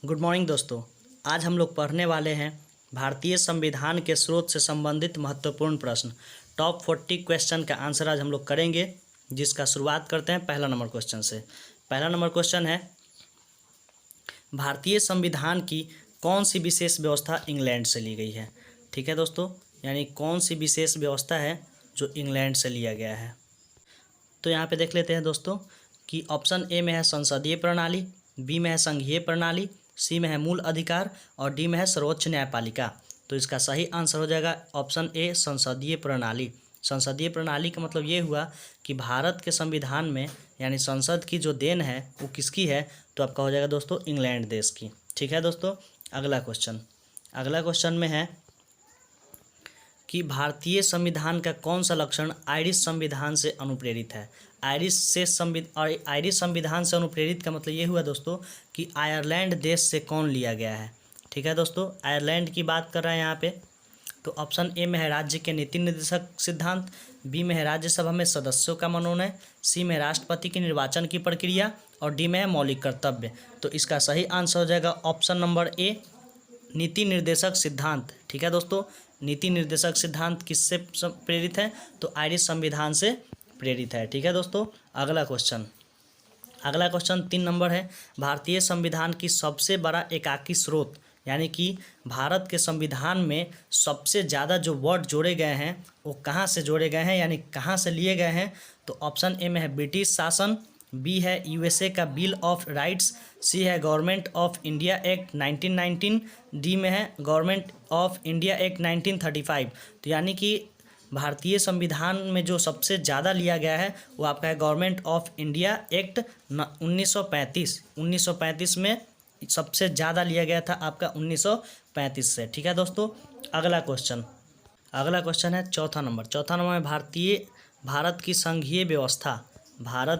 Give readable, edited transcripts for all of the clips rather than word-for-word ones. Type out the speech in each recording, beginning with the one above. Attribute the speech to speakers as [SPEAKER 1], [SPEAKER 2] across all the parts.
[SPEAKER 1] Good morning दोस्तों। आज हम लोग पढ़ने वाले हैं भारतीय संविधान के स्रोत से संबंधित महत्वपूर्ण प्रश्न। टॉप 40 क्वेश्चन का आंसर आज हम लोग करेंगे, जिसका शुरुआत करते हैं पहला नंबर क्वेश्चन से। पहला नंबर क्वेश्चन है, भारतीय संविधान की कौन सी विशेष व्यवस्था इंग्लैंड से ली गई है। ठीक है दोस्तों, यानी कौन सी विशेष व्यवस्था है जो इंग्लैंड से लिया गया है। तो यहाँ पे देख लेते हैं दोस्तों कि ऑप्शन ए में है संसदीय प्रणाली, बी में है संघीय प्रणाली, सी में है मूल अधिकार और डी में है सर्वोच्च न्यायपालिका। तो इसका सही आंसर हो जाएगा ऑप्शन ए संसदीय प्रणाली। संसदीय प्रणाली का मतलब ये हुआ कि भारत के संविधान में यानी संसद की जो देन है वो किसकी है, तो आपका हो जाएगा दोस्तों इंग्लैंड देश की। ठीक है दोस्तों, अगला क्वेश्चन में है कि भारतीय संविधान का कौन सा लक्षण आयरिश संविधान से अनुप्रेरित है। आयरिश संविधान से अनुप्रेरित का मतलब ये हुआ दोस्तों कि आयरलैंड देश से कौन लिया गया है। ठीक है दोस्तों, आयरलैंड की बात कर रहे हैं यहाँ पे। तो ऑप्शन ए में है राज्य के नीति निर्देशक सिद्धांत, बी में है राज्यसभा में सदस्यों का मनोनयन, सी में राष्ट्रपति के निर्वाचन की प्रक्रिया और डी में है मौलिक कर्तव्य। तो इसका सही आंसर हो जाएगा ऑप्शन नंबर ए नीति निर्देशक सिद्धांत। ठीक है दोस्तों, नीति निर्देशक सिद्धांत किससे प्रेरित है, तो आयरिश संविधान से प्रेरित है। ठीक है दोस्तों, अगला क्वेश्चन 3 नंबर है, भारतीय संविधान की सबसे बड़ा एकाकी स्रोत यानी कि भारत के संविधान में सबसे ज़्यादा जो वर्ड जोड़े गए हैं वो कहाँ से जोड़े गए हैं यानी कहाँ से लिए गए हैं। तो ऑप्शन ए में है ब्रिटिश शासन, बी है यूएसए का बिल ऑफ राइट्स, सी है government of India act 1919, D में है गवर्नमेंट ऑफ इंडिया एक्ट 1935। तो यानी कि भारतीय संविधान में जो सबसे ज़्यादा लिया गया है वो आपका है गवर्नमेंट ऑफ इंडिया एक्ट 1935 में सबसे ज़्यादा लिया गया था आपका 1935 से। ठीक है दोस्तों, अगला क्वेश्चन है चौथा नंबर में भारत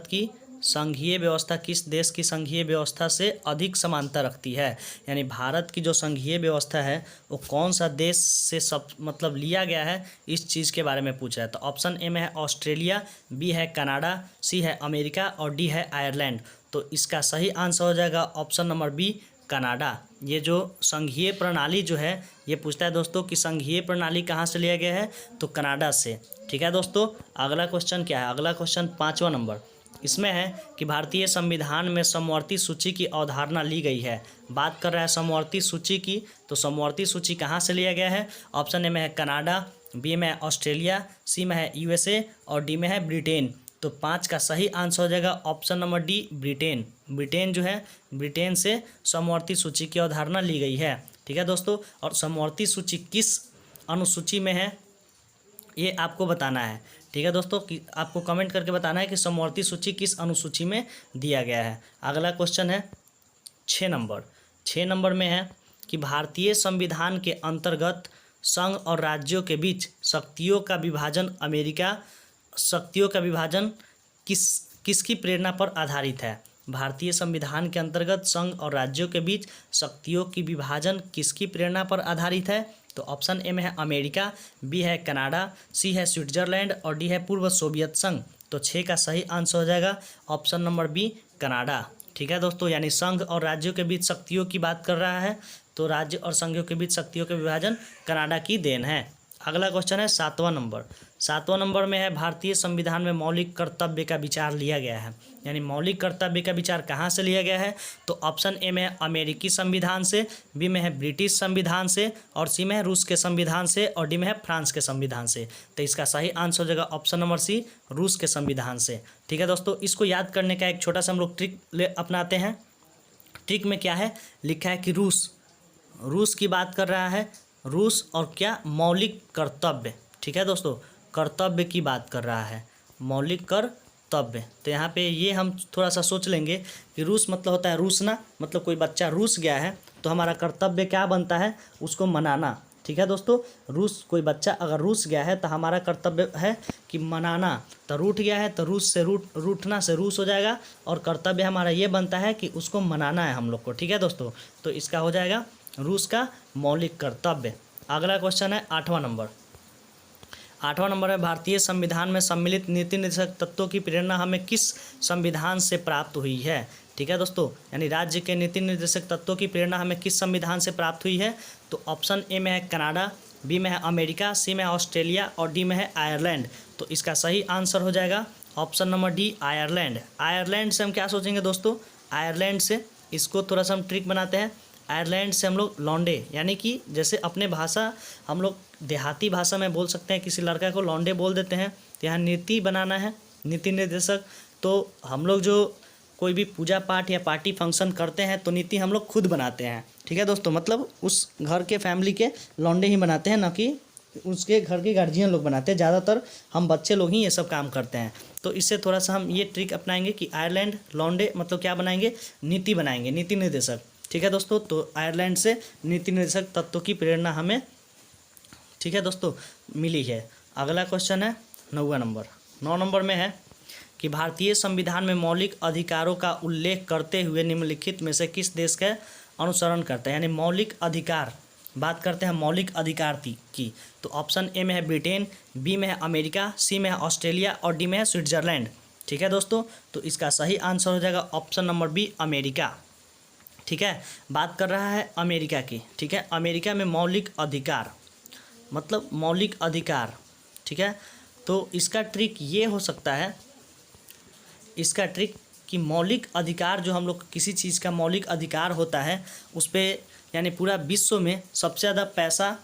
[SPEAKER 1] की संघीय व्यवस्था किस देश की संघीय व्यवस्था से अधिक समानता रखती है। यानी भारत की जो संघीय व्यवस्था है वो कौन सा देश से मतलब लिया गया है, इस चीज़ के बारे में पूछ रहा है। तो ऑप्शन ए में है ऑस्ट्रेलिया, बी है कनाडा, सी है अमेरिका और डी है आयरलैंड। तो इसका सही आंसर हो जाएगा ऑप्शन नंबर बी कनाडा। ये जो संघीय प्रणाली जो है ये पूछता है दोस्तों कि संघीय प्रणाली कहाँ से लिया गया है, तो कनाडा से। ठीक है दोस्तों, अगला क्वेश्चन क्या है, अगला क्वेश्चन 5वां नंबर। इसमें है कि भारतीय संविधान में समवर्ती सूची की अवधारणा ली गई है। बात कर रहा है समवर्ती सूची की, तो समवर्ती सूची कहाँ से लिया गया है। ऑप्शन ए में है कनाडा, बी में है ऑस्ट्रेलिया, सी में है यूएसए और डी में है ब्रिटेन। तो 5 का सही आंसर हो जाएगा option number D Britain. Britain जो है, ब्रिटेन से समवर्ती सूची की अवधारणा ली गई है। ठीक है दोस्तों, और समवर्ती सूची किस अनुसूची में है ये आपको बताना है। ठीक है दोस्तों, कि आपको कमेंट करके बताना है कि समवर्ती सूची किस अनुसूची में दिया गया है। अगला क्वेश्चन है 6 नंबर में है कि भारतीय संविधान के अंतर्गत संघ और राज्यों के बीच शक्तियों का विभाजन किसकी प्रेरणा पर आधारित है। भारतीय संविधान के अंतर्गत संघ और राज्यों के बीच शक्तियों की विभाजन किसकी प्रेरणा पर आधारित है। तो ऑप्शन ए में है अमेरिका, बी है कनाडा, सी है स्विट्जरलैंड और डी है पूर्व सोवियत संघ। तो 6 का सही आंसर हो जाएगा ऑप्शन नंबर बी कनाडा। ठीक है दोस्तों, यानी संघ और राज्यों के बीच शक्तियों की बात कर रहा है, तो राज्य और संघों के बीच शक्तियों के विभाजन कनाडा की देन है। अगला क्वेश्चन है 7वां नंबर में है भारतीय संविधान में मौलिक कर्तव्य का विचार लिया गया है। यानी मौलिक कर्तव्य का विचार कहाँ से लिया गया है, तो ऑप्शन ए में है अमेरिकी संविधान से, बी में है ब्रिटिश संविधान से और सी में है रूस के संविधान से और डी में है फ्रांस के संविधान से। तो इसका सही आंसर हो जाएगा ऑप्शन नंबर सी रूस के संविधान से। ठीक है दोस्तों, इसको याद करने का एक छोटा सा हम लोग ट्रिक अपनाते हैं। ट्रिक में क्या है लिखा है कि रूस की बात कर रहा है, रूस और क्या मौलिक कर्तव्य। ठीक है दोस्तों, कर्तव्य की बात कर रहा है, मौलिक कर्तव्य। तो यहाँ पे ये हम थोड़ा सा सोच लेंगे कि रूस मतलब होता है रूसना, मतलब कोई बच्चा रूस गया है तो हमारा कर्तव्य क्या बनता है, उसको मनाना। ठीक है दोस्तों, कोई बच्चा अगर रूस गया है तो हमारा कर्तव्य है कि मनाना। तो रूठ गया है तो रूठना से रूस हो जाएगा और कर्तव्य हमारा ये बनता है कि उसको मनाना है हम लोग को। ठीक है दोस्तों, तो इसका हो जाएगा रूस का मौलिक कर्तव्य। अगला क्वेश्चन है 8वां नंबर है भारतीय संविधान में सम्मिलित नीति निर्देशक तत्वों की प्रेरणा हमें किस संविधान से प्राप्त हुई है। ठीक है दोस्तों, यानी राज्य के नीति निर्देशक तत्वों की प्रेरणा हमें किस संविधान से प्राप्त हुई है? तो ऑप्शन ए में है कनाडा, बी में है अमेरिका, सी में है ऑस्ट्रेलिया और डी में है आयरलैंड। तो इसका सही आंसर हो जाएगा option number D, Ireland. Ireland से हम क्या सोचेंगे दोस्तों? आयरलैंड से, इसको थोड़ा सा हम ट्रिक बनाते हैं। आयरलैंड से हम लोग लौंडे, यानी कि जैसे अपने भाषा हम लोग देहाती भाषा में बोल सकते हैं, किसी लड़का को लौंडे बोल देते हैं। तो यहाँ नीति बनाना है, नीति निर्देशक। तो हम लोग जो कोई भी पूजा पाठ या पार्टी फंक्शन करते हैं तो नीति हम लोग खुद बनाते हैं। ठीक है दोस्तों, मतलब उस घर के फैमिली के लौंडे ही बनाते हैं, ना कि उसके घर के गार्जियन लोग बनाते हैं। ज़्यादातर हम बच्चे लोग ही ये सब काम करते हैं। तो इससे थोड़ा सा हम ये ट्रिक अपनाएंगे कि आयरलैंड लौंडे मतलब क्या बनाएंगे? नीति बनाएंगे, नीति निर्देशक। ठीक है दोस्तों, तो आयरलैंड से नीति निर्देशक तत्वों की प्रेरणा हमें, ठीक है दोस्तों, मिली है। अगला क्वेश्चन है 9वां नंबर। 9 नंबर में है कि भारतीय संविधान में मौलिक अधिकारों का उल्लेख करते हुए निम्नलिखित में से किस देश का अनुसरण करता है? यानी मौलिक अधिकार, बात करते हैं मौलिक अधिकार की। तो ऑप्शन ए में है ब्रिटेन, बी में है अमेरिका, सी में है ऑस्ट्रेलिया और डी में है स्विट्जरलैंड। ठीक है दोस्तों, तो इसका सही आंसर हो जाएगा ऑप्शन नंबर बी, अमेरिका। ठीक है, बात कर रहा है अमेरिका की। ठीक है, अमेरिका में मौलिक अधिकार मतलब मौलिक अधिकार। ठीक है, तो इसका ट्रिक ये हो सकता है, इसका ट्रिक कि मौलिक अधिकार जो हम लोग किसी चीज़ का मौलिक अधिकार होता है उस पर, यानी पूरा विश्व में सबसे ज़्यादा पैसा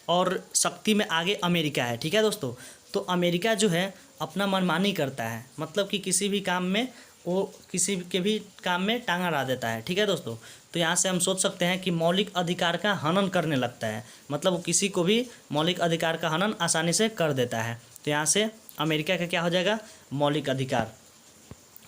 [SPEAKER 1] और शक्ति में आगे अमेरिका है। ठीक है दोस्तों, तो अमेरिका जो है अपना मनमानी करता है, मतलब कि किसी भी काम में वो किसी के भी काम में टांग अड़ा देता है। ठीक है दोस्तों, तो यहाँ से हम सोच सकते हैं कि मौलिक अधिकार का हनन करने लगता है, मतलब वो किसी को भी मौलिक अधिकार का हनन आसानी से कर देता है। तो यहाँ से अमेरिका का क्या हो जाएगा? मौलिक अधिकार।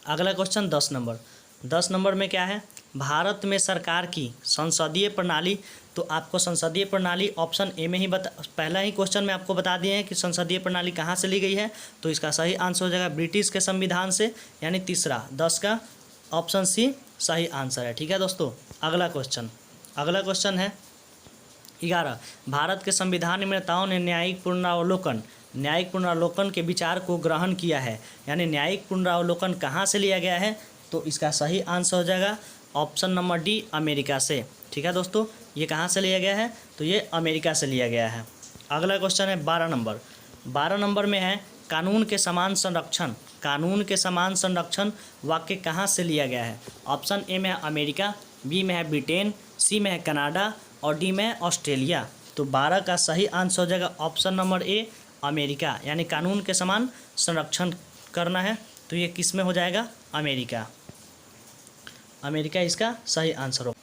[SPEAKER 1] अगला क्वेश्चन 10 नंबर। 10 नंबर में क्या है? भारत में सरकार की संसदीय प्रणाली। तो आपको संसदीय प्रणाली ऑप्शन ए में ही पहला ही क्वेश्चन में आपको बता दिए हैं कि संसदीय प्रणाली कहाँ से ली गई है। तो इसका सही आंसर हो जाएगा ब्रिटिश के संविधान से, यानी तीसरा 10 का ऑप्शन सी सही आंसर है। ठीक है दोस्तों, अगला क्वेश्चन है 11। भारत के संविधान निर्माताओं ने न्यायिक पुनरावलोकन के विचार को ग्रहण किया है, यानी न्यायिक पुनरावलोकन कहाँ से लिया गया है? तो इसका सही आंसर हो जाएगा ऑप्शन नंबर डी, अमेरिका से। ठीक है दोस्तों, ये कहाँ से लिया गया है? तो ये अमेरिका से लिया गया है। अगला क्वेश्चन है 12 नंबर। 12 नंबर में है कानून के समान संरक्षण वाक्य कहाँ से लिया गया है? ऑप्शन ए में है अमेरिका, बी में है ब्रिटेन, सी में है कनाडा और डी में है ऑस्ट्रेलिया। तो 12 का सही आंसर हो जाएगा ऑप्शन नंबर ए, अमेरिका, यानी कानून के समान संरक्षण करना है। तो ये किस में हो जाएगा? अमेरिका इसका सही आंसर हो।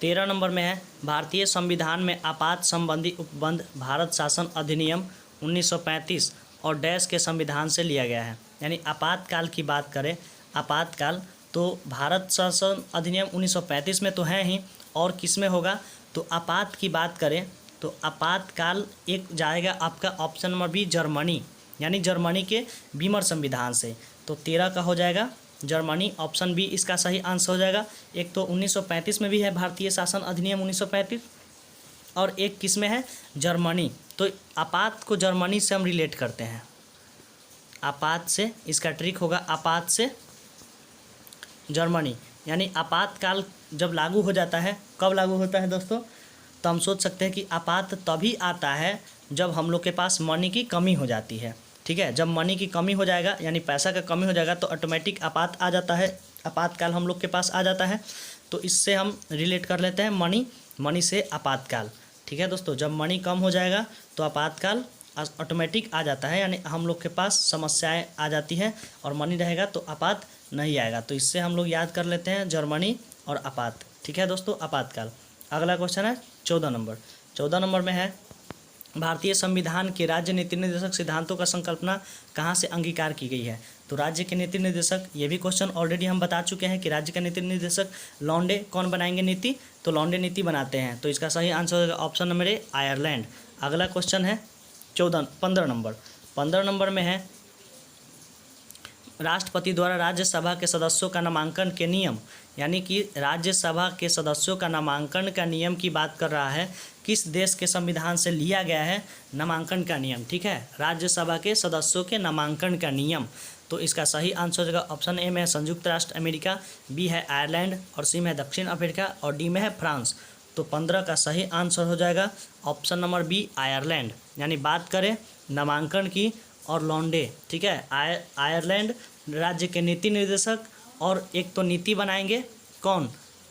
[SPEAKER 1] 13 नंबर में है भारतीय संविधान में आपात संबंधी उपबंध भारत शासन अधिनियम 1935 और डैश के संविधान से लिया गया है। यानी आपातकाल की बात करें, आपातकाल तो भारत शासन अधिनियम 1935 में तो है ही, और किस में होगा? तो आपात की बात करें तो आपातकाल एक जाएगा आपका ऑप्शन नंबर बी, जर्मनी, यानी जर्मनी के बीमर संविधान से। तो 13 का हो जाएगा जर्मनी, ऑप्शन बी इसका सही आंसर हो जाएगा। एक तो 1935 में भी है भारतीय शासन अधिनियम 1935 और एक किस में है? जर्मनी। तो आपात को जर्मनी से हम रिलेट करते हैं, आपात से, इसका ट्रिक होगा आपात से जर्मनी, यानी आपातकाल जब लागू हो जाता है, कब लागू होता है दोस्तों? तो हम सोच सकते हैं कि आपात तभी आता है जब हम लोग के पास मनी की कमी हो जाती है। ठीक है, जब मनी की कमी हो जाएगा यानी पैसा का कमी हो जाएगा तो ऑटोमेटिक आपात आ जाता है, आपातकाल हम लोग के पास आ जाता है। तो इससे हम रिलेट कर लेते हैं मनी से आपातकाल। ठीक है दोस्तों, जब मनी कम हो जाएगा तो आपातकाल ऑटोमेटिक आ जाता है, यानी हम लोग के पास समस्याएं आ जाती हैं, और मनी रहेगा तो आपात नहीं आएगा। तो इससे हम लोग याद कर लेते हैं जर्मनी और आपात। ठीक है दोस्तों, आपातकाल। अगला क्वेश्चन है 14 नंबर। 14 नंबर में है भारतीय संविधान के राज्य नीति निर्देशक सिद्धांतों का संकल्पना कहाँ से अंगीकार की गई है? तो राज्य के नीति निर्देशक, ये भी क्वेश्चन ऑलरेडी हम बता चुके हैं कि राज्य का नीति निर्देशक लौंडे कौन बनाएंगे नीति? तो लौंडे नीति बनाते हैं। तो इसका सही आंसर होगा ऑप्शन नंबर ए, आयरलैंड। अगला क्वेश्चन है 15 नंबर। 15 नंबर में है राष्ट्रपति द्वारा राज्यसभा के सदस्यों का नामांकन के नियम, यानी कि राज्यसभा के सदस्यों का नामांकन का नियम की बात कर रहा है, किस देश के संविधान से लिया गया है नामांकन का नियम। ठीक है, राज्यसभा के सदस्यों के नामांकन का नियम। तो इसका सही आंसर हो जाएगा ऑप्शन ए में है संयुक्त राष्ट्र अमेरिका, बी है आयरलैंड और सी में है दक्षिण अफ्रीका और डी में है फ्रांस। तो 15 का सही आंसर हो जाएगा ऑप्शन नंबर बी आयरलैंड। यानी बात करें नामांकन की और लॉन्डे, ठीक है, आयरलैंड राज्य के नीति निर्देशक और एक तो नीति बनाएंगे, कौन,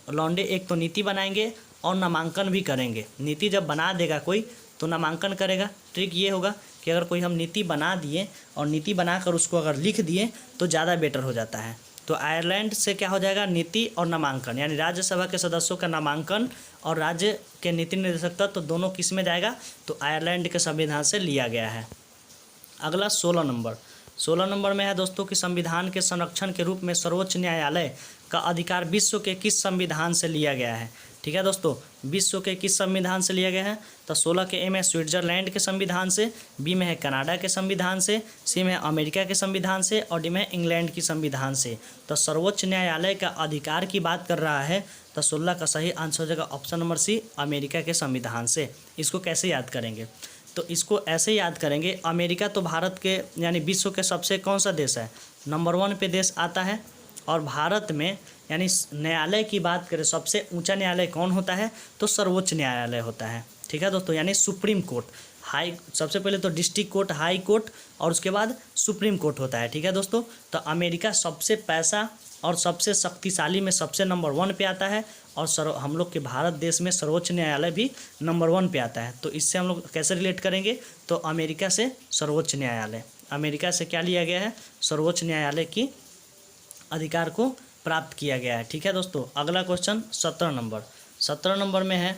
[SPEAKER 1] लॉन्डे एक तो नीति बनाएंगे और नामांकन भी करेंगे। नीति जब बना देगा कोई तो नामांकन करेगा। ट्रिक ये होगा कि अगर कोई हम नीति बना दिए और नीति बनाकर उसको अगर लिख दिए तो ज़्यादा बेटर हो जाता है। तो आयरलैंड से क्या हो जाएगा, नीति और नामांकन, यानी राज्यसभा के सदस्यों का नामांकन और राज्य के नीति निर्देशक तत्व तो दोनों किस में जाएगा, तो आयरलैंड के संविधान से लिया गया है। अगला 16 नंबर में है दोस्तों कि संविधान के संरक्षण के रूप में सर्वोच्च न्यायालय का अधिकार विश्व के किस संविधान से लिया गया है। ठीक है दोस्तों, विश्व के किस संविधान से लिया गया है, तो 16 के ए में स्विट्जरलैंड के संविधान से, बी में है कनाडा के संविधान से, सी में है अमेरिका के संविधान से और डी में है इंग्लैंड की संविधान से। तो सर्वोच्च न्यायालय का अधिकार की बात कर रहा है, तो 16 का सही आंसर हो जाएगा ऑप्शन नंबर सी अमेरिका के संविधान से। इसको कैसे याद करेंगे, तो इसको ऐसे याद करेंगे, अमेरिका तो भारत के यानी विश्व के सबसे कौन सा देश है, नंबर 1 पे देश आता है। और भारत में यानी न्यायालय की बात करें, सबसे ऊंचा न्यायालय कौन होता है, तो सर्वोच्च न्यायालय होता है। ठीक है दोस्तों, यानी सुप्रीम कोर्ट, हाई, सबसे पहले तो डिस्ट्रिक्ट कोर्ट, हाई कोर्ट और उसके बाद सुप्रीम कोर्ट होता है। ठीक है दोस्तों, तो अमेरिका सबसे पैसा और सबसे शक्तिशाली में सबसे नंबर 1 पे आता है और हम लोग के भारत देश में सर्वोच्च न्यायालय भी नंबर 1 पे आता है। तो इससे हम लोग कैसे रिलेट करेंगे, तो अमेरिका से सर्वोच्च न्यायालय, अमेरिका से क्या लिया गया है, सर्वोच्च न्यायालय की अधिकार को प्राप्त किया गया है। ठीक है दोस्तों, अगला क्वेश्चन 17 नंबर में है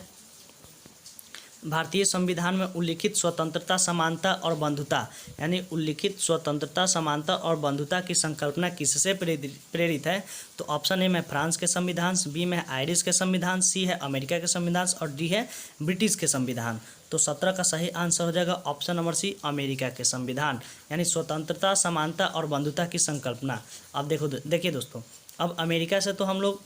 [SPEAKER 1] भारतीय संविधान में उल्लिखित स्वतंत्रता, समानता और बंधुता, यानी उल्लिखित स्वतंत्रता, समानता और बंधुता की संकल्पना किससे प्रेरित है, तो ऑप्शन ए में फ्रांस के संविधान, बी में आयरिश के संविधान, सी है अमेरिका के संविधान और डी है ब्रिटिश के संविधान। तो 17 का सही आंसर हो जाएगा ऑप्शन नंबर सी अमेरिका के संविधान, यानी स्वतंत्रता, समानता और बंधुता की संकल्पना। अब देखिए दोस्तों, अब अमेरिका से तो हम लोग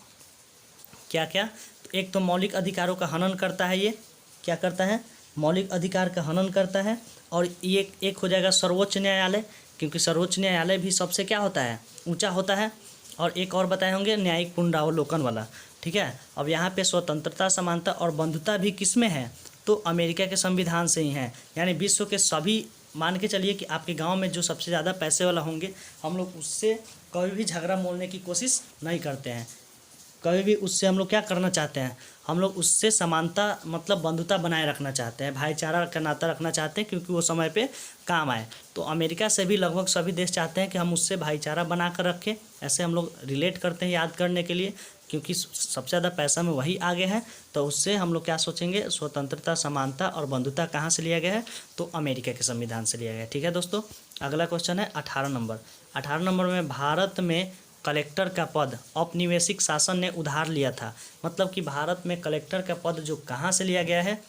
[SPEAKER 1] क्या क्या, तो एक तो मौलिक अधिकारों का हनन करता है, ये क्या करता है, मौलिक अधिकार का हनन करता है। और ये एक हो जाएगा सर्वोच्च न्यायालय, क्योंकि सर्वोच्च न्यायालय भी सबसे क्या होता है, ऊंचा होता है। और एक और बताए होंगे न्यायिक पुनरावलोकन वाला। ठीक है, अब यहाँ पे स्वतंत्रता, समानता और बंधुता भी किस में है, तो अमेरिका के संविधान से ही है। यानी विश्व के सभी, मान के चलिए कि आपके गांव में जो सबसे ज़्यादा पैसे वाला होंगे, हम लोग उससे कभी भी झगड़ा मोलने की कोशिश नहीं करते हैं, कभी भी उससे हम लोग क्या करना चाहते हैं, हम लोग उससे समानता मतलब बंधुता बनाए रखना चाहते हैं, भाईचारा का नाता रखना चाहते हैं, क्योंकि वो समय पे काम आए। तो अमेरिका से भी लगभग सभी देश चाहते हैं कि हम उससे भाईचारा बना कर रखें। ऐसे हम लोग रिलेट करते हैं याद करने के लिए, क्योंकि सबसे ज़्यादा पैसा में वही आगे है। तो उससे हम लोग क्या सोचेंगे, स्वतंत्रता, समानता और बंधुता कहाँ से लिया गया है, तो अमेरिका के संविधान से लिया गया है। ठीक है दोस्तों, अगला क्वेश्चन है 18 नंबर में भारत में कलेक्टर का पद औपनिवेशिक शासन ने उधार लिया था। मतलब कि भारत में कलेक्टर का पद जो कहाँ से लिया गया है,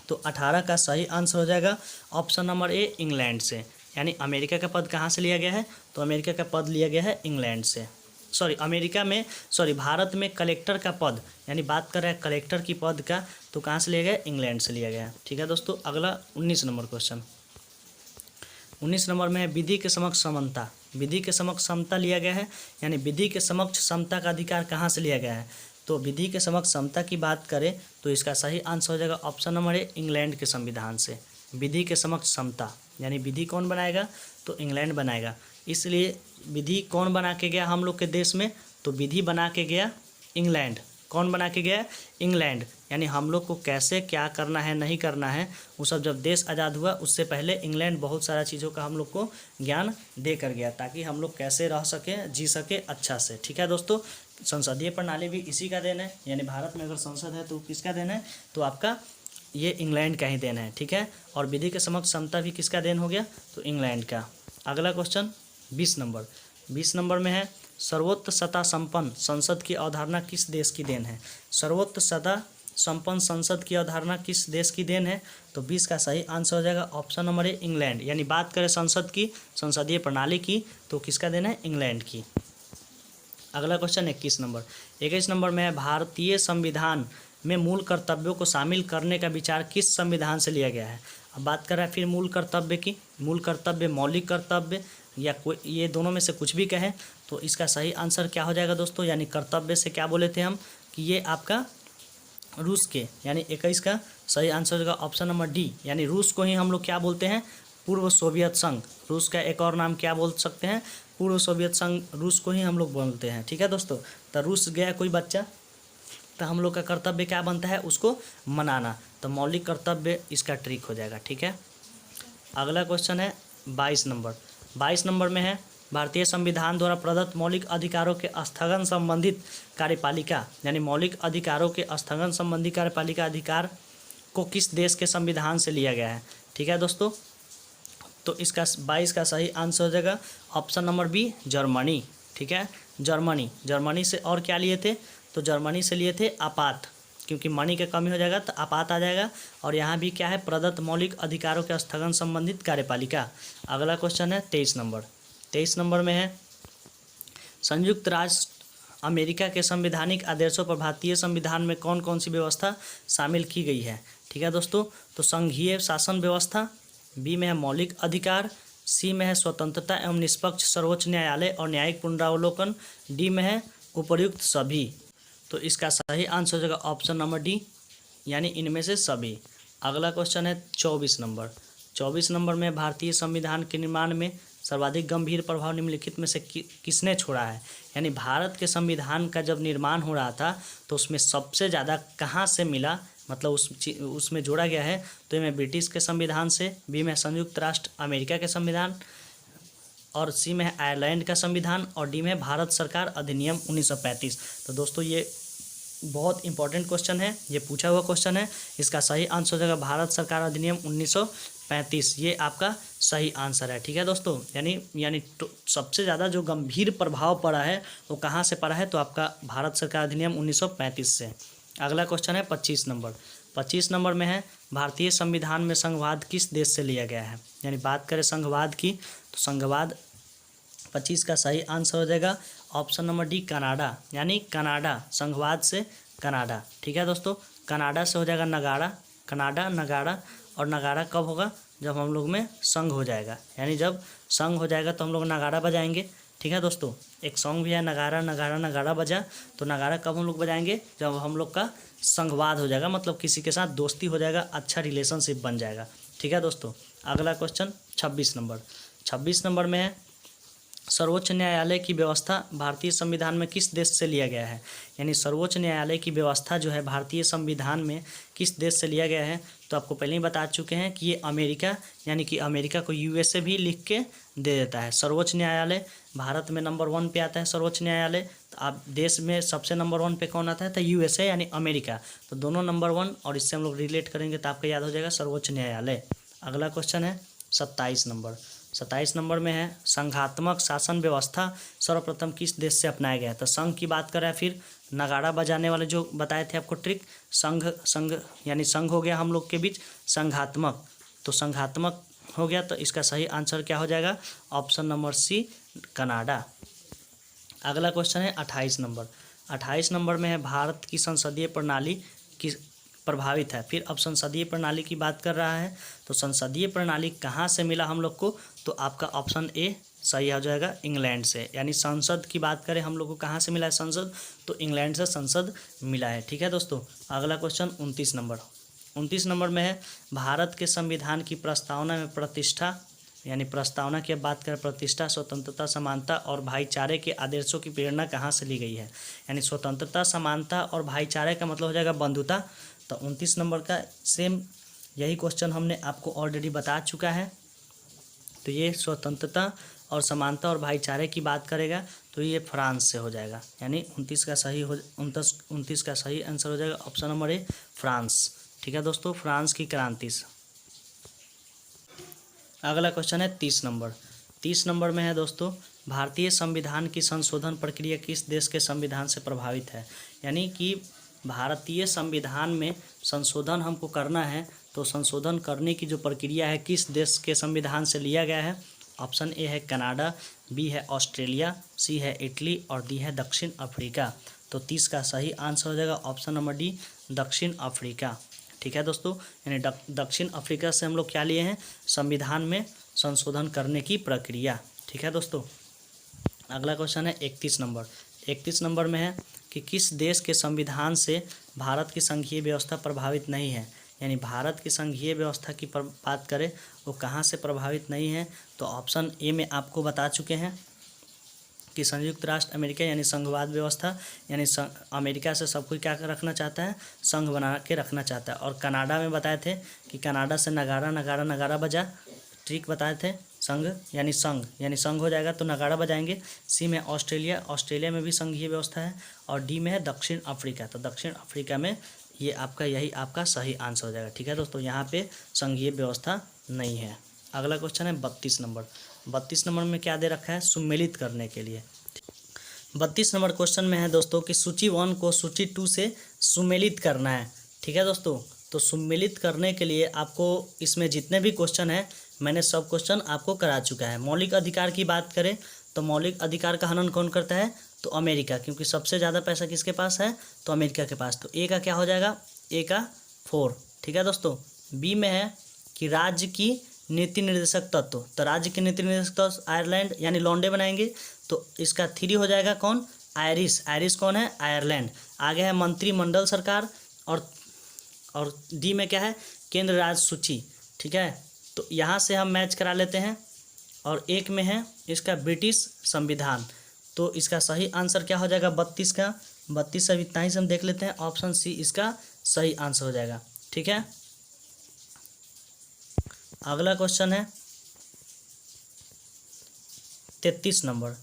[SPEAKER 1] तो 18 का सही आंसर हो जाएगा ऑप्शन नंबर ए इंग्लैंड से। यानी अमेरिका का पद कहाँ से लिया गया है, तो अमेरिका का पद लिया गया है इंग्लैंड से। भारत में कलेक्टर का पद, यानी बात कर रहे हैं कलेक्टर की पद का, तो कहाँ से लिया गया, इंग्लैंड से लिया गया। ठीक है दोस्तों, अगला 19 नंबर क्वेश्चन। 19 नंबर में है विधि के समक्ष समता। विधि के समक्ष समता लिया गया है, यानी विधि के समक्ष समता का अधिकार कहाँ से लिया गया है, तो विधि के समक्ष समता की बात करें तो इसका सही आंसर हो जाएगा ऑप्शन नंबर ए इंग्लैंड के संविधान से। विधि के समक्ष समता, यानी विधि कौन बनाएगा, तो इंग्लैंड बनाएगा। इसलिए विधि कौन बना के गया हम लोग के देश में, तो विधि बना के गया इंग्लैंड। कौन बना के गया, इंग्लैंड। यानी हम लोग को कैसे क्या करना है नहीं करना है, वो सब जब देश आज़ाद हुआ उससे पहले इंग्लैंड बहुत सारा चीज़ों का हम लोग को ज्ञान दे कर गया, ताकि हम लोग कैसे रह सके, जी सके अच्छा से। ठीक है दोस्तों, संसदीय प्रणाली भी इसी का देन है, यानी भारत में अगर संसद है तो किसका देन है, तो आपका ये इंग्लैंड का ही देन है। ठीक है, और विधि के समक्ष समता भी किसका देन हो गया, तो इंग्लैंड का। अगला क्वेश्चन 20 नंबर में है सर्वोच्च सत्ता संपन्न संसद की अवधारणा किस देश की देन है। सर्वोच्च सत्ता संपन्न संसद की अवधारणा किस देश की देन है? तो 20 का सही आंसर हो जाएगा ऑप्शन नंबर ए इंग्लैंड। यानी बात करें संसद की, संसदीय प्रणाली की, तो किसका देन है? इंग्लैंड की। अगला क्वेश्चन 21 नंबर। 21 नंबर में है भारतीय संविधान में मूल कर्तव्यों को शामिल करने का विचार किस संविधान से लिया गया है? अब बात कर रहा है फिर मूल कर्तव्य की। मूल कर्तव्य, मौलिक कर्तव्य या कोई ये दोनों में से कुछ भी कहें तो इसका सही आंसर क्या हो जाएगा दोस्तों? यानी कर्तव्य से क्या बोले थे हम कि ये आपका रूस के, यानी 21 का सही आंसर होगा ऑप्शन नंबर डी। यानी रूस को ही हम लोग क्या बोलते हैं? पूर्व सोवियत संघ। रूस का एक और नाम क्या बोल सकते हैं? पूर्व सोवियत संघ। रूस को ही हम लोग बोलते हैं। ठीक है दोस्तों, तो रूस गया कोई बच्चा तो हम लोग का कर्तव्य क्या बनता है? उसको मनाना। तो मौलिक कर्तव्य इसका ट्रिक हो जाएगा। ठीक है, अगला क्वेश्चन है 22 नंबर। 22 नंबर में है भारतीय संविधान द्वारा प्रदत्त मौलिक अधिकारों के स्थगन संबंधित कार्यपालिका, यानी मौलिक अधिकारों के स्थगन संबंधी कार्यपालिका अधिकार को किस देश के संविधान से लिया गया है? ठीक है दोस्तों, तो इसका 22 का सही आंसर हो जाएगा ऑप्शन नंबर बी जर्मनी। ठीक है, जर्मनी। जर्मनी से और क्या लिए थे? तो जर्मनी से लिए थे आपात, क्योंकि मनी की कमी हो जाएगा तो आपात आ जाएगा। और यहाँ भी क्या है? प्रदत्त मौलिक अधिकारों के स्थगन संबंधित कार्यपालिका। अगला क्वेश्चन है 23 नंबर। 23 नंबर में है संयुक्त राष्ट्र अमेरिका के संवैधानिक आदर्शों पर भारतीय संविधान में कौन कौन सी व्यवस्था शामिल की गई है? ठीक है दोस्तों, तो संघीय शासन व्यवस्था, बी में है मौलिक अधिकार, सी में है स्वतंत्रता एवं निष्पक्ष सर्वोच्च न्यायालय और न्यायिक पुनरावलोकन, डी में है उपर्युक्त सभी। तो इसका सही आंसर हो जाएगा ऑप्शन नंबर डी, यानी इनमें से सभी। अगला क्वेश्चन है 24 नंबर। 24 नंबर में भारतीय संविधान के निर्माण में सर्वाधिक गंभीर प्रभाव निम्नलिखित में से किसने छोड़ा है? यानी भारत के संविधान का जब निर्माण हो रहा था तो उसमें सबसे ज़्यादा कहाँ से मिला, मतलब उसमें जोड़ा गया है? तो में ब्रिटिश के संविधान से, बी में संयुक्त राष्ट्र अमेरिका के संविधान, और सी में है आयरलैंड का संविधान, और डी में भारत सरकार अधिनियम 1935। तो दोस्तों ये बहुत इंपॉर्टेंट क्वेश्चन है, ये पूछा हुआ क्वेश्चन है। इसका सही आंसर हो जाएगा भारत सरकार अधिनियम 1935। ये आपका सही आंसर है। ठीक है दोस्तों, यानी सबसे ज़्यादा जो गंभीर प्रभाव पड़ा है वो कहाँ से पड़ा है? तो आपका भारत सरकार अधिनियम 1935 से। अगला क्वेश्चन है 25 नंबर। 25 नंबर में है भारतीय संविधान में संघवाद किस देश से लिया गया है? यानी बात करें संघवाद की तो संघवाद 25 का सही आंसर हो जाएगा ऑप्शन नंबर डी कनाडा। यानी कनाडा, संघवाद से कनाडा। ठीक है दोस्तों, कनाडा से हो जाएगा नगाड़ा, कनाडा नगाड़ा। और नगाड़ा कब होगा? जब हम लोग में संघ हो जाएगा, यानी जब संघ हो जाएगा तो हम लोग नगाड़ा बजाएंगे। ठीक है दोस्तों, एक सॉन्ग भी है नगाड़ा नगाड़ा नगाड़ा बजा। तो नगाड़ा कब हम लोग बजाएंगे? जब हम लोग का संघवाद हो जाएगा, मतलब किसी के साथ दोस्ती हो जाएगा, अच्छा रिलेशनशिप बन जाएगा। ठीक है दोस्तों, अगला क्वेश्चन 26 नंबर। 26 नंबर में है सर्वोच्च न्यायालय की व्यवस्था भारतीय संविधान में किस देश से लिया गया है? यानी सर्वोच्च न्यायालय की व्यवस्था जो है भारतीय संविधान में किस देश से लिया गया है? तो आपको पहले ही बता चुके हैं कि ये अमेरिका, यानी कि अमेरिका को यूएसए भी लिख के दे देता है। सर्वोच्च न्यायालय भारत में नंबर 1 पे आता है सर्वोच्च न्यायालय। तो आप देश में सबसे नंबर 1 पे कौन आता है? तो यूएसए यानी अमेरिका। तो दोनों नंबर 1, और इससे हम लोग रिलेट करेंगे तो आपको याद हो जाएगा सर्वोच्च न्यायालय। अगला क्वेश्चन है 27 नंबर। 27 नंबर में है संघात्मक शासन व्यवस्था सर्वप्रथम किस देश से अपनाया गया है? तो संघ की बात करें, फिर नगाड़ा बजाने वाले जो बताए थे आपको ट्रिक, संघ यानी संघ हो गया हम लोग के बीच, संघात्मक। तो संघात्मक हो गया, तो इसका सही आंसर क्या हो जाएगा? Option number C Canada. अगला क्वेश्चन है 28 नंबर। 28 नंबर में है भारत की संसदीय प्रणाली किस प्रभावित है? फिर अब संसदीय प्रणाली की बात कर रहा है, तो संसदीय प्रणाली कहाँ से मिला हम लोग को? तो आपका ऑप्शन ए सही हो जाएगा इंग्लैंड से। यानी संसद की बात करें हम लोग को कहाँ से मिला है संसद? तो इंग्लैंड से संसद मिला है। ठीक है दोस्तों, अगला क्वेश्चन 29 नंबर। 29 नंबर में है भारत के संविधान की प्रस्तावना में प्रतिष्ठा, यानी प्रस्तावना की बात करें, प्रतिष्ठा, स्वतंत्रता, समानता और भाईचारे के आदर्शों की प्रेरणा कहाँ से ली गई है? यानी स्वतंत्रता, समानता और भाईचारे का मतलब हो जाएगा बंधुता। तो 29 नंबर का सेम यही क्वेश्चन हमने आपको ऑलरेडी बता चुका है। तो ये स्वतंत्रता और समानता और भाईचारे की बात करेगा तो ये फ्रांस से हो जाएगा। यानी 29 का सही आंसर हो जाएगा ऑप्शन नंबर ए फ्रांस। ठीक है दोस्तों, फ्रांस की क्रांति से। अगला क्वेश्चन है 30 नंबर। 30 नंबर में है दोस्तों भारतीय संविधान की संशोधन प्रक्रिया किस देश के संविधान से प्रभावित है? यानी कि भारतीय संविधान में संशोधन हमको करना है, तो संशोधन करने की जो प्रक्रिया है किस देश के संविधान से लिया गया है? ऑप्शन ए है कनाडा, बी है ऑस्ट्रेलिया, सी है इटली और डी है दक्षिण अफ्रीका। तो 30 का सही आंसर हो जाएगा ऑप्शन नंबर डी, दक्षिण अफ्रीका। ठीक है दोस्तों, यानी दक्षिण अफ्रीका से हम लोग क्या लिए हैं? संविधान में संशोधन करने की प्रक्रिया। ठीक है दोस्तों, अगला क्वेश्चन है 31 नंबर। 31 नंबर में है कि किस देश के संविधान से भारत की संघीय व्यवस्था प्रभावित नहीं है? यानी भारत की संघीय व्यवस्था की बात करें वो कहाँ से प्रभावित नहीं है? तो ऑप्शन ए में आपको बता चुके हैं कि संयुक्त राष्ट्र अमेरिका यानी संघवाद व्यवस्था, यानी अमेरिका से सब कोई क्या रखना चाहता है? संघ बना के रखना चाहता है। और कनाडा में बताए थे कि कनाडा से नगाड़ा नगाड़ा नगाड़ा बजा, ट्रिक बताए थे। संघ यानी संघ हो जाएगा तो नगाड़ा बजाएंगे। सी में ऑस्ट्रेलिया, ऑस्ट्रेलिया में भी संघीय व्यवस्था है। और डी में है दक्षिण अफ्रीका, तो दक्षिण अफ्रीका में ये आपका यही आपका सही आंसर हो जाएगा। ठीक है दोस्तों, यहाँ पे संघीय व्यवस्था नहीं है। अगला क्वेश्चन है 32 नंबर। 32 नंबर में क्या दे रखा है? सुमेलित करने के लिए। 32 नंबर क्वेश्चन में है दोस्तों कि सूची 1 को सूची 2 से सुमेलित करना है। ठीक है दोस्तों, तो सुमेलित करने के लिए आपको इसमें जितने भी क्वेश्चन हैं मैंने सब क्वेश्चन आपको करा चुका है। मौलिक अधिकार की बात करें तो मौलिक अधिकार का हनन कौन करता है? तो अमेरिका, क्योंकि सबसे ज़्यादा पैसा किसके पास है? तो अमेरिका के पास। तो ए का क्या हो जाएगा? ए का 4। ठीक है दोस्तों, बी में है कि राज्य की नीति निर्देशक तत्व, तो राज्य के नीति निर्देशक तत्व आयरलैंड यानी लॉन्डे बनाएंगे, तो इसका 3 हो जाएगा कौन? आयरिश। आयरिश कौन है? आयरलैंड। आगे है मंत्रिमंडल सरकार, और डी में क्या है? केंद्र राज्य सूची। ठीक है, तो यहाँ से हम मैच करा लेते हैं। और एक में है इसका ब्रिटिश संविधान, तो इसका सही आंसर क्या हो जाएगा? 32 का। 32 से इतना ही से हम देख लेते हैं, ऑप्शन सी इसका सही आंसर हो जाएगा। ठीक है, अगला क्वेश्चन है 33 नंबर।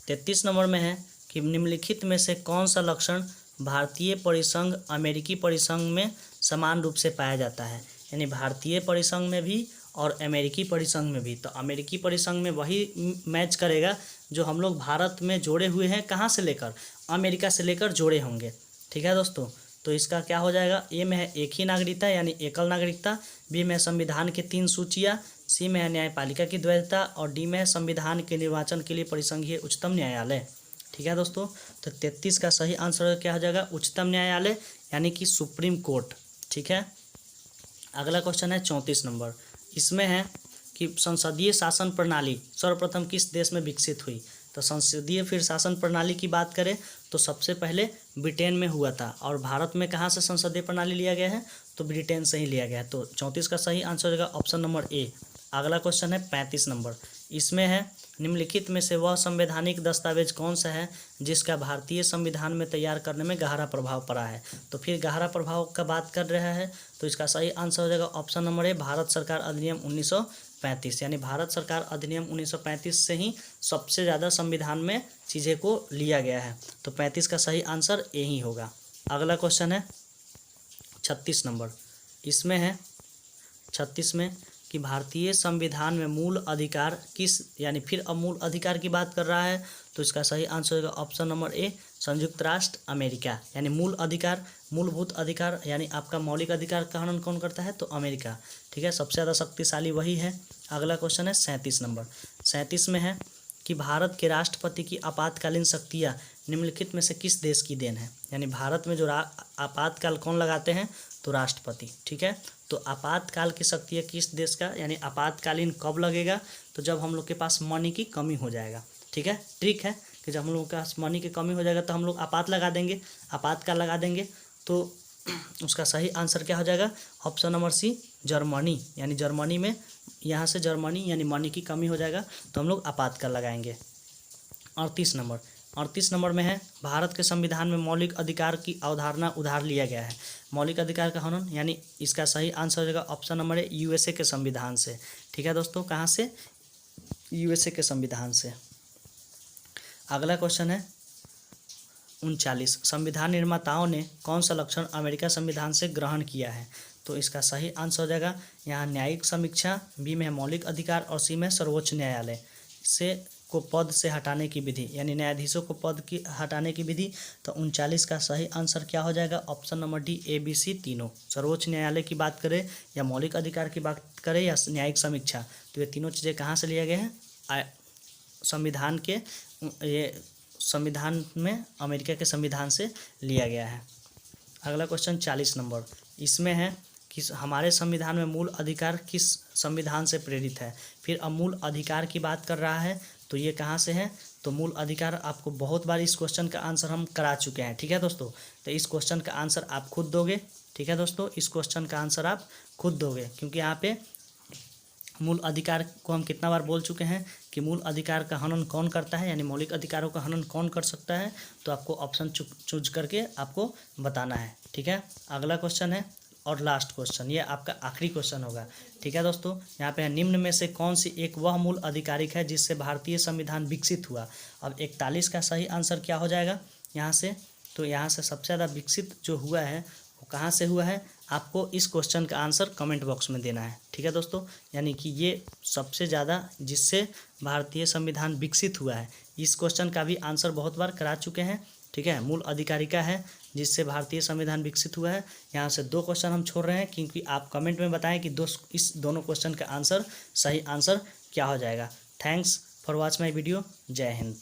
[SPEAKER 1] 33 नंबर में है कि निम्नलिखित में से कौन सा लक्षण भारतीय परिसंघ अमेरिकी परिसंघ में समान रूप से पाया जाता है? यानी भारतीय परिसंघ में भी और अमेरिकी परिसंघ में भी। तो अमेरिकी परिसंघ में वही मैच करेगा जो हम लोग भारत में जोड़े हुए हैं, कहाँ से लेकर? अमेरिका से लेकर जोड़े होंगे। ठीक है दोस्तों, तो इसका क्या हो जाएगा? ए में है एक ही नागरिकता यानी एकल नागरिकता, बी में संविधान के 3 सूचियाँ, सी में है न्यायपालिका की द्वैधता और डी में है संविधान के निर्वाचन के लिए परिसंघीय उच्चतम न्यायालय। ठीक है दोस्तों, तो 33 का सही आंसर क्या हो जाएगा? उच्चतम न्यायालय यानी कि सुप्रीम कोर्ट। ठीक है, अगला क्वेश्चन है 34 नंबर। इसमें है कि संसदीय शासन प्रणाली सर्वप्रथम किस देश में विकसित हुई? तो संसदीय फिर शासन प्रणाली की बात करें तो सबसे पहले ब्रिटेन में हुआ था। और भारत में कहाँ से संसदीय प्रणाली लिया गया है? तो ब्रिटेन से ही लिया गया है। तो 34 का सही आंसर हो जाएगा ऑप्शन नंबर ए। अगला क्वेश्चन है 35 नंबर। इसमें है निम्नलिखित में से वह संवैधानिक दस्तावेज कौन सा है जिसका भारतीय संविधान में तैयार करने में गहरा प्रभाव पड़ा है? तो फिर गहरा प्रभाव का बात कर रहा है, तो इसका सही आंसर हो जाएगा ऑप्शन नंबर ए, भारत सरकार अधिनियम 1935। यानी भारत सरकार अधिनियम 1935 से ही सबसे ज़्यादा संविधान में चीज़ें को लिया गया है। तो 35 का सही आंसर ए ही होगा। अगला क्वेश्चन है 36 नंबर। इसमें है 36 में कि भारतीय संविधान में मूल अधिकार किस, यानी फिर अब मूल अधिकार की बात कर रहा है, तो इसका सही आंसर होगा ऑप्शन नंबर ए, संयुक्त राष्ट्र अमेरिका। यानी मूल अधिकार, मूलभूत अधिकार यानी आपका मौलिक अधिकार का हनन कौन करता है? तो अमेरिका। ठीक है, सबसे ज़्यादा शक्तिशाली वही है। अगला क्वेश्चन है 37 नंबर। 37 में है कि भारत के राष्ट्रपति की आपातकालीन शक्तियाँ निम्नलिखित में से किस देश की देन है? यानी भारत में जो आपातकाल कौन लगाते हैं? तो राष्ट्रपति। ठीक है, तो आपातकाल की शक्तियाँ किस देश का, यानी आपातकालीन कब लगेगा? तो जब हम लोग के पास मनी की कमी हो जाएगा। ठीक है, ट्रिक है कि जब हम लोगों के पास मनी की कमी हो जाएगा तो हम लोग आपात लगा देंगे, आपातकाल लगा देंगे। तो उसका सही आंसर क्या हो जाएगा? Option number C, Germany. यानी जर्मनी में, यहाँ से जर्मनी यानी मनी की कमी हो जाएगा तो हम लोग आपातकाल लगाएंगे। 38 नंबर। 38 नंबर में है भारत के संविधान में मौलिक अधिकार की अवधारणा उधार लिया गया है। मौलिक अधिकार का हनन, यानी इसका सही आंसर हो जाएगा ऑप्शन नंबर ए, यूएसए के संविधान से। ठीक है दोस्तों, कहाँ से? यूएसए के संविधान से। अगला क्वेश्चन है 39। संविधान निर्माताओं ने कौन सा लक्षण अमेरिका संविधान से ग्रहण किया है? तो इसका सही आंसर हो जाएगा यहाँ न्यायिक समीक्षा, बी में है मौलिक अधिकार और सी में सर्वोच्च न्यायालय से को पद से हटाने की विधि, यानी न्यायाधीशों को पद की हटाने की विधि। तो 39 का सही आंसर क्या हो जाएगा? Option number D, A B C तीनों। सर्वोच्च न्यायालय की बात करें या मौलिक अधिकार की बात करें या न्यायिक समीक्षा, तो ये तीनों चीज़ें कहाँ से लिए गए हैं? संविधान के, ये संविधान में, अमेरिका के संविधान से लिया गया है। अगला क्वेश्चन 40 नंबर, इसमें है कि हमारे संविधान में मूल अधिकार किस संविधान से प्रेरित है। फिर अब मूल अधिकार की बात कर रहा है, तो ये कहाँ से है? तो मूल अधिकार आपको बहुत बार इस क्वेश्चन का आंसर हम करा चुके हैं, ठीक है दोस्तों। तो इस क्वेश्चन का आंसर आप खुद दोगे, ठीक है दोस्तों, इस क्वेश्चन का आंसर आप खुद दोगे, क्योंकि यहाँ पे मूल अधिकार को हम कितना बार बोल चुके हैं कि मूल अधिकार का हनन कौन करता है, यानी मौलिक अधिकारों का हनन कौन कर सकता है। तो आपको ऑप्शन चूज करके आपको बताना है, ठीक है। अगला क्वेश्चन है और लास्ट क्वेश्चन, ये आपका आखिरी क्वेश्चन होगा, ठीक है दोस्तों। यहाँ पे निम्न में से कौन सी एक वह मूल अधिकारिक है जिससे भारतीय संविधान विकसित हुआ। अब 41 का सही आंसर क्या हो जाएगा यहाँ से? तो यहाँ से सबसे ज़्यादा विकसित जो हुआ है वो कहाँ से हुआ है? आपको इस क्वेश्चन का आंसर कमेंट बॉक्स में देना है, ठीक है दोस्तों। यानी कि ये सबसे ज़्यादा जिससे भारतीय संविधान विकसित हुआ है, इस क्वेश्चन का भी आंसर बहुत बार करा चुके हैं, ठीक है। मूल अधिकारिका है जिससे भारतीय संविधान विकसित हुआ है। यहाँ से 2 क्वेश्चन हम छोड़ रहे हैं, क्योंकि आप कमेंट में बताएं कि इस दोनों क्वेश्चन का आंसर, सही आंसर क्या हो जाएगा। Thanks for watch my video. जय हिंद।